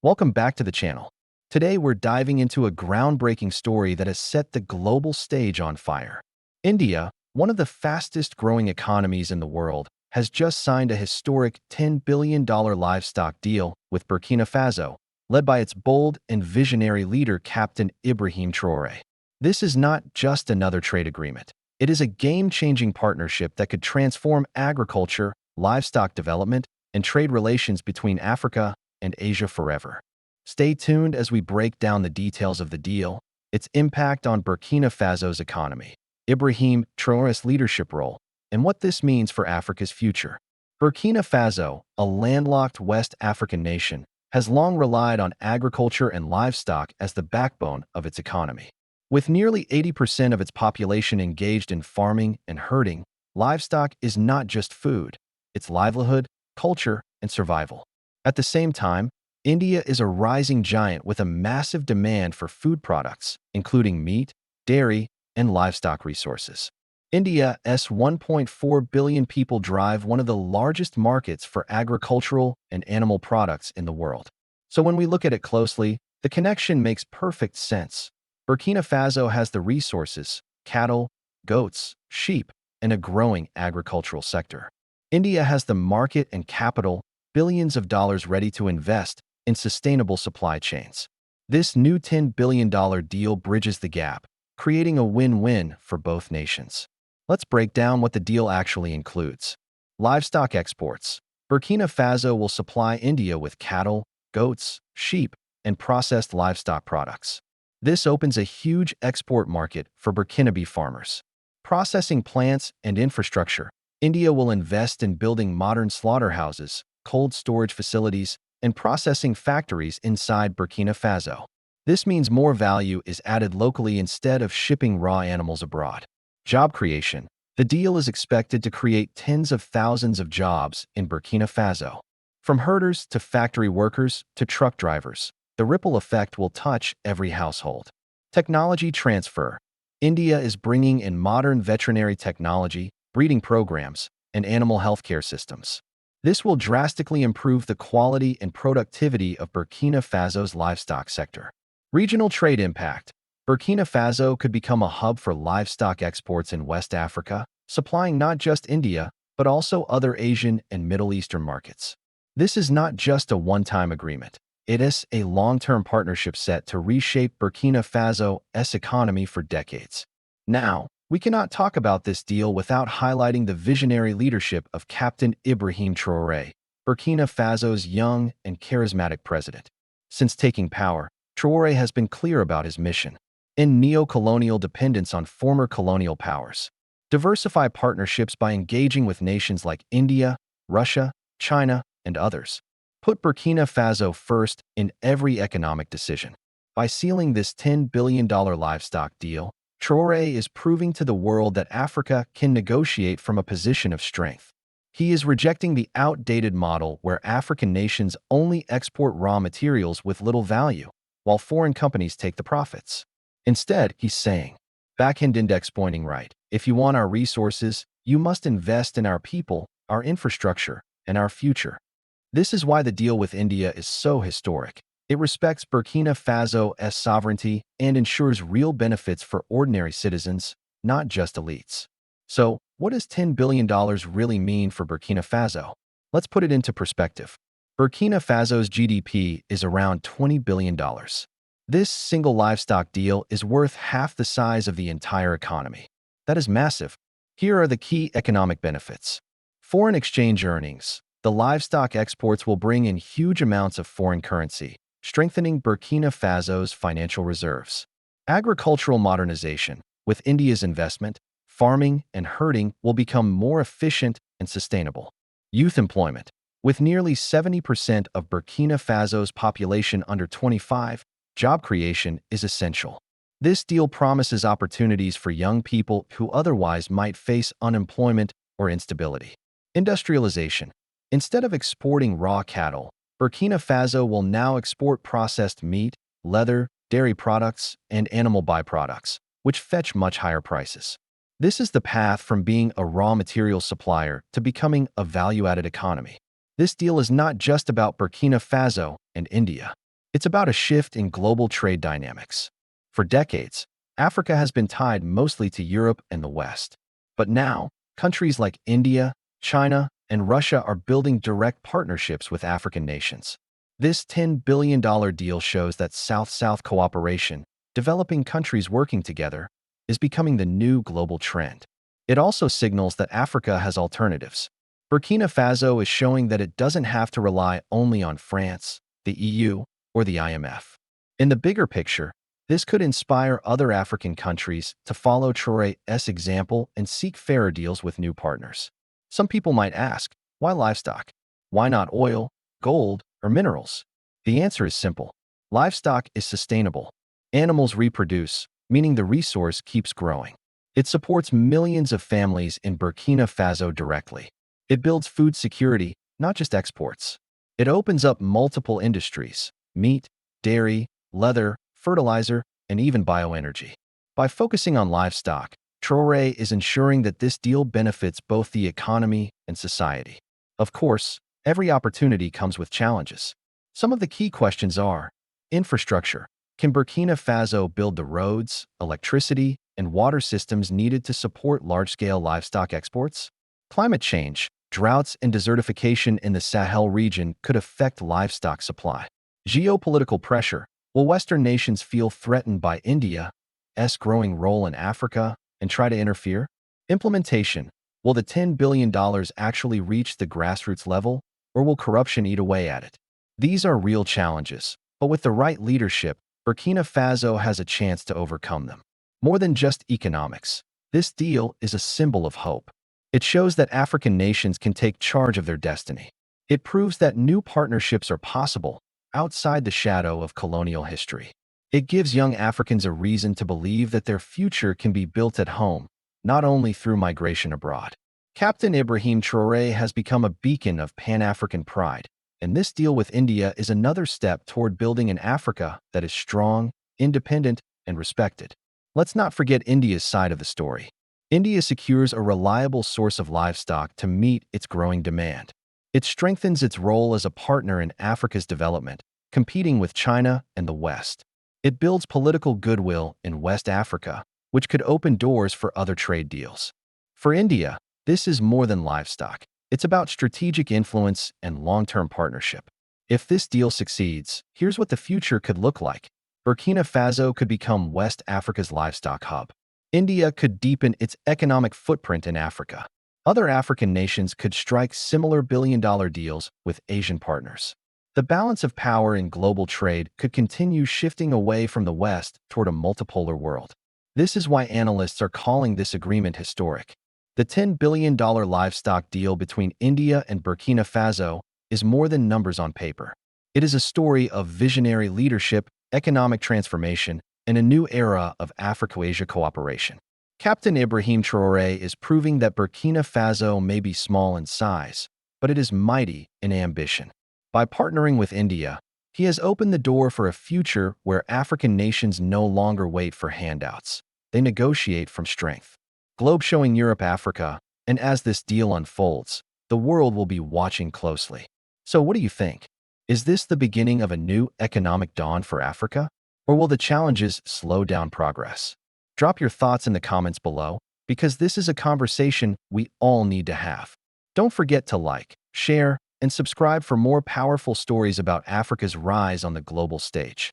Welcome back to the channel. Today we're diving into a groundbreaking story that has set the global stage on fire. India, one of the fastest growing economies in the world, has just signed a historic $10 billion livestock deal with Burkina Faso, led by its bold and visionary leader Captain Ibrahim Traore. This is not just another trade agreement. It is a game-changing partnership that could transform agriculture, livestock development, and trade relations between Africa and Asia forever. Stay tuned as we break down the details of the deal, its impact on Burkina Faso's economy, Ibrahim Traore's leadership role, and what this means for Africa's future. Burkina Faso, a landlocked West African nation, has long relied on agriculture and livestock as the backbone of its economy. With nearly 80% of its population engaged in farming and herding, livestock is not just food, it's livelihood, culture, and survival. At the same time, India is a rising giant with a massive demand for food products, including meat, dairy, and livestock resources. India's 1.4 billion people drive one of the largest markets for agricultural and animal products in the world. So when we look at it closely, the connection makes perfect sense. Burkina Faso has the resources, cattle, goats, sheep, and a growing agricultural sector. India has the market and capital, billions of dollars ready to invest in sustainable supply chains. This new $10 billion deal bridges the gap, creating a win-win for both nations. Let's break down what the deal actually includes. Livestock exports. Burkina Faso will supply India with cattle, goats, sheep, and processed livestock products. This opens a huge export market for Burkinabe farmers. Processing plants and infrastructure. India will invest in building modern slaughterhouses, cold storage facilities, and processing factories inside Burkina Faso. This means more value is added locally instead of shipping raw animals abroad. Job creation. The deal is expected to create tens of thousands of jobs in Burkina Faso. From herders to factory workers to truck drivers, the ripple effect will touch every household. Technology transfer. India is bringing in modern veterinary technology, breeding programs, and animal healthcare systems. This will drastically improve the quality and productivity of Burkina Faso's livestock sector. Regional trade impact. Burkina Faso could become a hub for livestock exports in West Africa, supplying not just India, but also other Asian and Middle Eastern markets. This is not just a one-time agreement. It is a long-term partnership set to reshape Burkina Faso's economy for decades. Now, we cannot talk about this deal without highlighting the visionary leadership of Captain Ibrahim Traore, Burkina Faso's young and charismatic president. Since taking power, Traore has been clear about his mission: end neo-colonial dependence on former colonial powers, diversify partnerships by engaging with nations like India, Russia, China, and others, put Burkina Faso first in every economic decision. By sealing this $10 billion livestock deal, Traore is proving to the world that Africa can negotiate from a position of strength. He is rejecting the outdated model where African nations only export raw materials with little value, while foreign companies take the profits. Instead, he's saying, back-end index pointing right, if you want our resources, you must invest in our people, our infrastructure, and our future. This is why the deal with India is so historic. It respects Burkina Faso's sovereignty and ensures real benefits for ordinary citizens, not just elites. So, what does $10 billion really mean for Burkina Faso? Let's put it into perspective. Burkina Faso's GDP is around $20 billion. This single livestock deal is worth half the size of the entire economy. That is massive. Here are the key economic benefits. Foreign exchange earnings. The livestock exports will bring in huge amounts of foreign currency, strengthening Burkina Faso's financial reserves. Agricultural modernization. With India's investment, farming and herding will become more efficient and sustainable. Youth employment. With nearly 70% of Burkina Faso's population under 25, job creation is essential. This deal promises opportunities for young people who otherwise might face unemployment or instability. Industrialization. Instead of exporting raw cattle, Burkina Faso will now export processed meat, leather, dairy products, and animal byproducts, which fetch much higher prices. This is the path from being a raw material supplier to becoming a value-added economy. This deal is not just about Burkina Faso and India. It's about a shift in global trade dynamics. For decades, Africa has been tied mostly to Europe and the West. But now, countries like India, China, and Russia are building direct partnerships with African nations. This $10 billion deal shows that South-South cooperation, developing countries working together, is becoming the new global trend. It also signals that Africa has alternatives. Burkina Faso is showing that it doesn't have to rely only on France, the EU, or the IMF. In the bigger picture, this could inspire other African countries to follow Traore's example and seek fairer deals with new partners. Some people might ask, why livestock? Why not oil, gold, or minerals? The answer is simple. Livestock is sustainable. Animals reproduce, meaning the resource keeps growing. It supports millions of families in Burkina Faso directly. It builds food security, not just exports. It opens up multiple industries: meat, dairy, leather, fertilizer, and even bioenergy. By focusing on livestock, Traore is ensuring that this deal benefits both the economy and society. Of course, every opportunity comes with challenges. Some of the key questions are: infrastructure. Can Burkina Faso build the roads, electricity, and water systems needed to support large-scale livestock exports? Climate change, droughts, and desertification in the Sahel region could affect livestock supply. Geopolitical pressure. Will Western nations feel threatened by India's growing role in Africa and try to interfere? Implementation. Will the $10 billion actually reach the grassroots level, or will corruption eat away at it? These are real challenges, but with the right leadership, Burkina Faso has a chance to overcome them. More than just economics, this deal is a symbol of hope. It shows that African nations can take charge of their destiny. It proves that new partnerships are possible outside the shadow of colonial history. It gives young Africans a reason to believe that their future can be built at home, not only through migration abroad. Captain Ibrahim Traore has become a beacon of Pan-African pride, and this deal with India is another step toward building an Africa that is strong, independent, and respected. Let's not forget India's side of the story. India secures a reliable source of livestock to meet its growing demand. It strengthens its role as a partner in Africa's development, competing with China and the West. It builds political goodwill in West Africa, which could open doors for other trade deals. For India, this is more than livestock. It's about strategic influence and long-term partnership. If this deal succeeds, here's what the future could look like. Burkina Faso could become West Africa's livestock hub. India could deepen its economic footprint in Africa. Other African nations could strike similar billion-dollar deals with Asian partners. The balance of power in global trade could continue shifting away from the West toward a multipolar world. This is why analysts are calling this agreement historic. The $10 billion livestock deal between India and Burkina Faso is more than numbers on paper. It is a story of visionary leadership, economic transformation, and a new era of Africa-Asia cooperation. Captain Ibrahim Traore is proving that Burkina Faso may be small in size, but it is mighty in ambition. By partnering with India, he has opened the door for a future where African nations no longer wait for handouts. They negotiate from strength. Globe showing Europe, Africa, and as this deal unfolds, the world will be watching closely. So what do you think? Is this the beginning of a new economic dawn for Africa? Or will the challenges slow down progress? Drop your thoughts in the comments below, because this is a conversation we all need to have. Don't forget to like, share, and subscribe for more powerful stories about Africa's rise on the global stage.